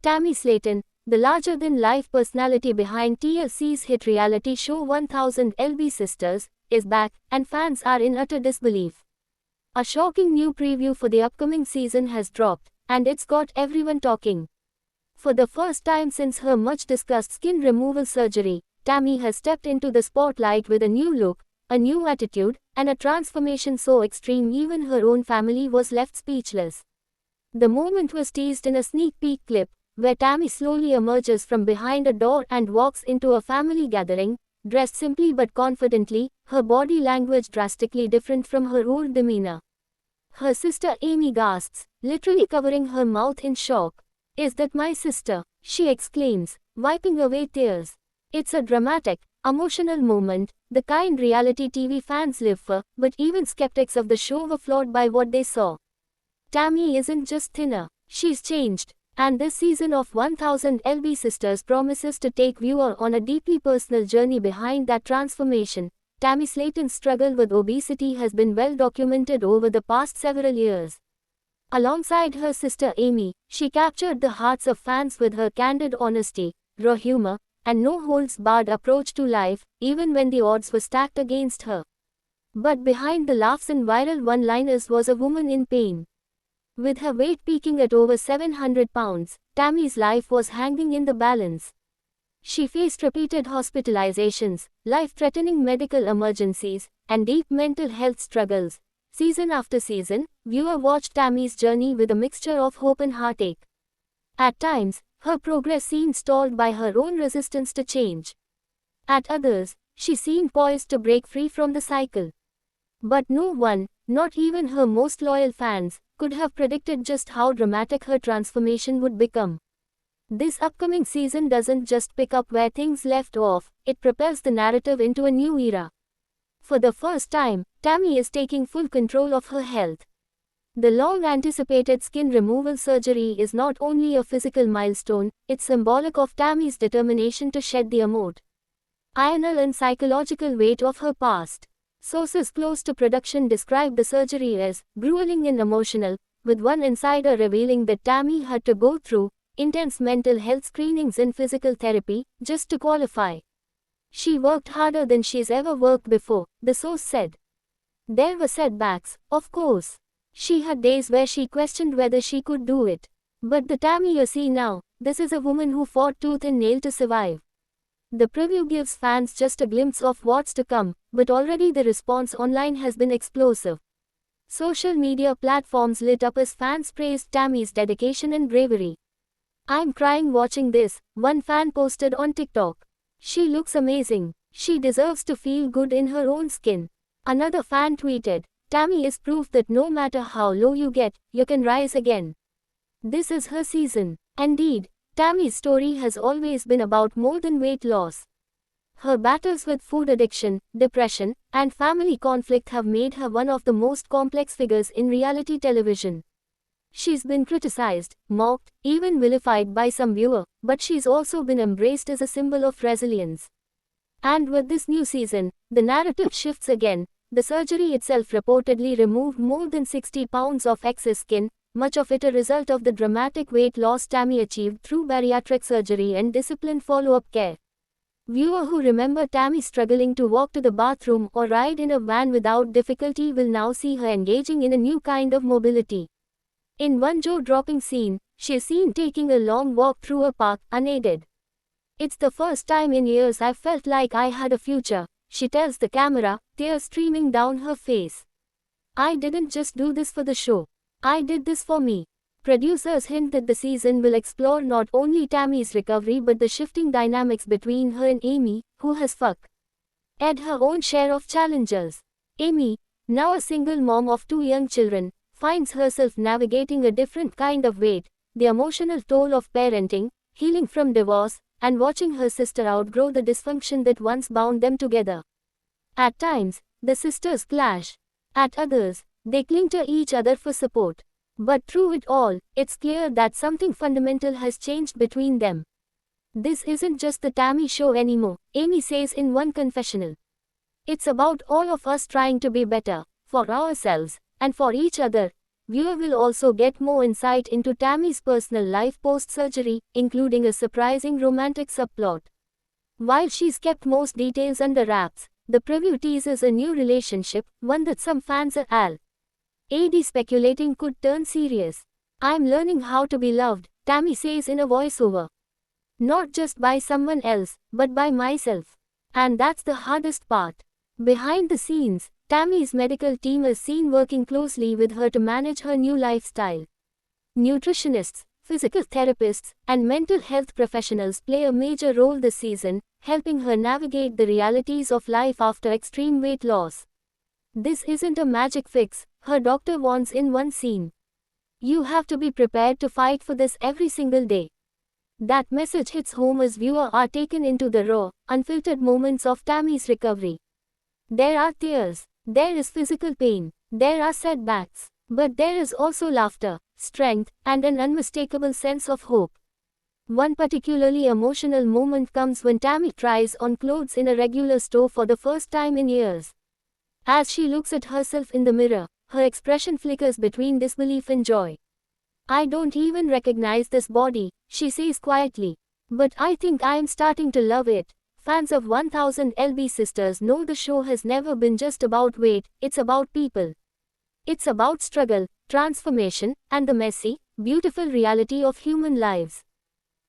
Tammy Slaton, the larger-than-life personality behind TLC's hit reality show 1000 LB Sisters, is back, and fans are in utter disbelief. A shocking new preview for the upcoming season has dropped, and it's got everyone talking. For the first time since her much-discussed skin removal surgery, Tammy has stepped into the spotlight with a new look, a new attitude, and a transformation so extreme even her own family was left speechless. The moment was teased in a sneak peek clip, where Tammy slowly emerges from behind a door and walks into a family gathering, dressed simply but confidently, her body language drastically different from her old demeanor. Her sister Amy gasps, literally covering her mouth in shock. "Is that my sister?" she exclaims, wiping away tears. It's a dramatic, emotional moment, the kind reality TV fans live for, but even skeptics of the show were floored by what they saw. Tammy isn't just thinner, she's changed. And this season of 1000 LB Sisters promises to take viewer on a deeply personal journey behind that transformation. Tammy Slaton's struggle with obesity has been well documented over the past several years. Alongside her sister Amy, she captured the hearts of fans with her candid honesty, raw humor, and no-holds-barred approach to life, even when the odds were stacked against her. But behind the laughs and viral one-liners was a woman in pain. With her weight peaking at over 700 pounds, Tammy's life was hanging in the balance. She faced repeated hospitalizations, life-threatening medical emergencies, and deep mental health struggles. Season after season, viewers watched Tammy's journey with a mixture of hope and heartache. At times, her progress seemed stalled by her own resistance to change. At others, she seemed poised to break free from the cycle. But no one, not even her most loyal fans, could have predicted just how dramatic her transformation would become. This upcoming season doesn't just pick up where things left off, it propels the narrative into a new era. For the first time, Tammy is taking full control of her health. The long-anticipated skin removal surgery is not only a physical milestone, it's symbolic of Tammy's determination to shed the emotional and psychological weight of her past. Sources close to production described the surgery as grueling and emotional, with one insider revealing that Tammy had to go through intense mental health screenings and physical therapy just to qualify. "She worked harder than she's ever worked before," the source said. There were setbacks, of course. She had days where she questioned whether she could do it. But the Tammy you see now, this is a woman who fought tooth and nail to survive. The preview gives fans just a glimpse of what's to come, but already the response online has been explosive. Social media platforms lit up as fans praised Tammy's dedication and bravery. "I'm crying watching this," one fan posted on TikTok. "She looks amazing. She deserves to feel good in her own skin." Another fan tweeted, "Tammy is proof that no matter how low you get, you can rise again. This is her season." Indeed, Tammy's story has always been about more than weight loss. Her battles with food addiction, depression, and family conflict have made her one of the most complex figures in reality television. She's been criticized, mocked, even vilified by some viewers, but she's also been embraced as a symbol of resilience. And with this new season, the narrative shifts again. The surgery itself reportedly removed more than 60 pounds of excess skin, much of it a result of the dramatic weight loss Tammy achieved through bariatric surgery and disciplined follow-up care. Viewers who remember Tammy struggling to walk to the bathroom or ride in a van without difficulty will now see her engaging in a new kind of mobility. In one jaw-dropping scene, she is seen taking a long walk through a park, unaided. "It's the first time in years I've felt like I had a future," she tells the camera, tears streaming down her face. "I didn't just do this for the show. I did this for me." Producers hint that the season will explore not only Tammy's recovery but the shifting dynamics between her and Amy, who has had her own share of challenges. Amy, now a single mom of 2 young children, finds herself navigating a different kind of weight, the emotional toll of parenting, healing from divorce, and watching her sister outgrow the dysfunction that once bound them together. At times, the sisters clash. At others, they cling to each other for support. But through it all, it's clear that something fundamental has changed between them. "This isn't just the Tammy show anymore," Amy says in one confessional. "It's about all of us trying to be better, for ourselves, and for each other." viewer will also get more insight into Tammy's personal life post-surgery, including a surprising romantic subplot. While she's kept most details under wraps, the preview teases a new relationship, one that some fans are already speculating could turn serious. "I'm learning how to be loved," Tammy says in a voiceover. "Not just by someone else, but by myself. And that's the hardest part." Behind the scenes, Tammy's medical team is seen working closely with her to manage her new lifestyle. Nutritionists, physical therapists, and mental health professionals play a major role this season, helping her navigate the realities of life after extreme weight loss. "This isn't a magic fix," her doctor warns in one scene. "You have to be prepared to fight for this every single day." That message hits home as viewers are taken into the raw, unfiltered moments of Tammy's recovery. There are tears, there is physical pain, there are setbacks, but there is also laughter, strength, and an unmistakable sense of hope. One particularly emotional moment comes when Tammy tries on clothes in a regular store for the first time in years. As she looks at herself in the mirror, her expression flickers between disbelief and joy. "I don't even recognize this body," she says quietly. "But I think I am starting to love it." Fans of 1000 lb Sisters know the show has never been just about weight, it's about people. It's about struggle, transformation, and the messy, beautiful reality of human lives.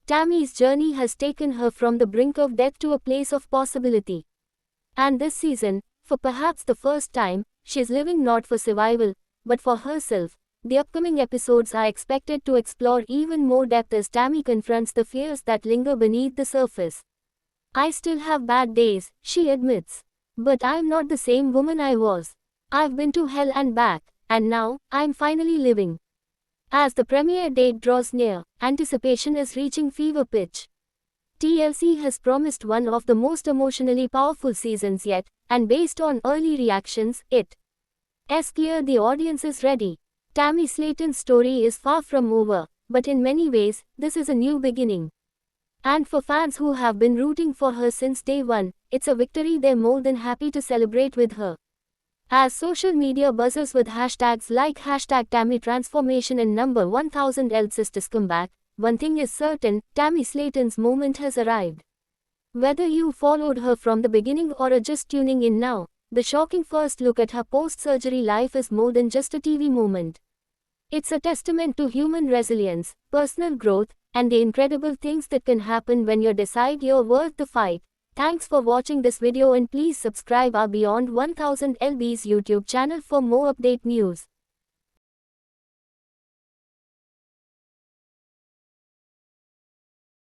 Tammy's journey has taken her from the brink of death to a place of possibility. And this season, for perhaps the first time, she's living not for survival, but for herself. The upcoming episodes are expected to explore even more depth as Tammy confronts the fears that linger beneath the surface. "I still have bad days," she admits. "But I'm not the same woman I was. I've been to hell and back, and now, I'm finally living." As the premiere date draws near, anticipation is reaching fever pitch. TLC has promised one of the most emotionally powerful seasons yet, and based on early reactions, it's clear the audience is ready. Tammy Slaton's story is far from over, but in many ways, this is a new beginning. And for fans who have been rooting for her since day one, it's a victory they're more than happy to celebrate with her. As social media buzzes with hashtags like #TammyTransformation and number 1000 Sisters comeback, one thing is certain, Tammy Slaton's moment has arrived. Whether you followed her from the beginning or are just tuning in now, the shocking first look at her post-surgery life is more than just a TV moment. It's a testament to human resilience, personal growth, and the incredible things that can happen when you decide you're worth the fight. Thanks for watching this video and please subscribe our Beyond 1000 lb's YouTube channel for more update news.